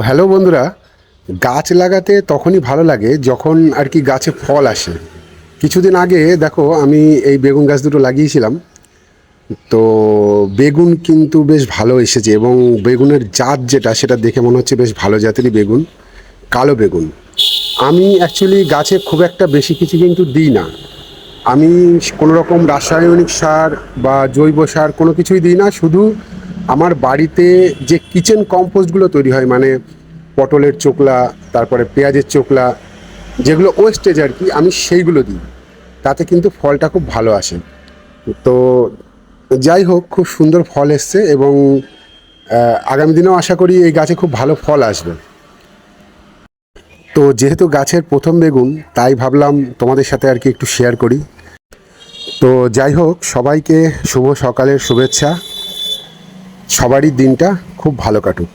Hello বন্ধুরা, গাছ লাগাতে তখনই ভালো লাগে যখন আর কি গাছে ফল আসে। কিছুদিন আগে দেখো আমি এই বেগুন গাছ দুটো লাগিয়েছিলাম। তো বেগুন কিন্তু বেশ ভালো এসেছে এবং বেগুনের জাত যেটা সেটা দেখে মনে হচ্ছে বেশ ভালো জাতেরই বেগুন, কালো বেগুন। আমি অ্যাকচুয়ালি গাছে খুব একটা বেশি কিছু কিন্তু দিই না। আমি কোনো রকম রাসায়নিক সার বা জৈব সার কোনো কিছুই দিই না। শুধু আমার বাড়িতে যে কিচেন কম্পোস্টগুলো তৈরি হয়, মানে পটলের চোকলা, তারপরে পেঁয়াজের চোকলা, যেগুলো ওয়েস্টেজ আর কি, আমি সেইগুলো দিই। তাতে কিন্তু ফলটা খুব ভালো আসে। তো যাই হোক, খুব সুন্দর ফল এসছে এবং আগামী দিনেও আশা করি এই গাছে খুব ভালো ফল আসবে। তো যেহেতু গাছের প্রথম বেগুন, তাই ভাবলাম তোমাদের সাথে আর কি একটু শেয়ার করি। তো যাই হোক, সবাইকে শুভ সকালের শুভেচ্ছা। সবারই দিনটা খুব ভালো কাটুক।